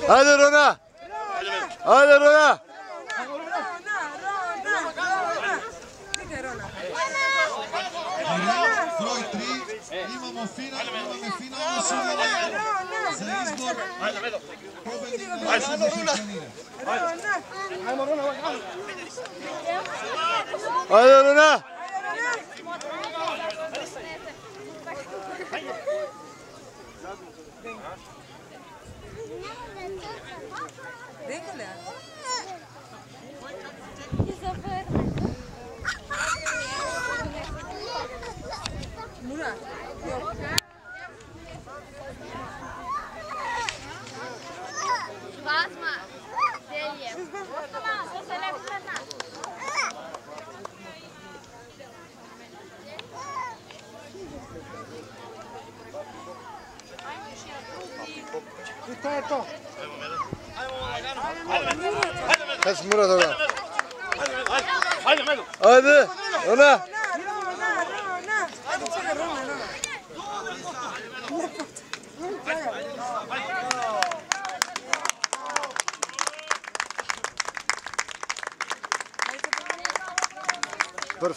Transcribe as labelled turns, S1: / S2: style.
S1: Hadi Rona. Hadi Rona.
S2: Broj 3, imamo finalno suđenje za izbor pobednika našeg turnira.
S1: Hadi Rona.
S3: Basma, Delije. To se lepo zna.
S4: I to je to.
S1: Kaç Murat Rona. Hadi Rona. Prv,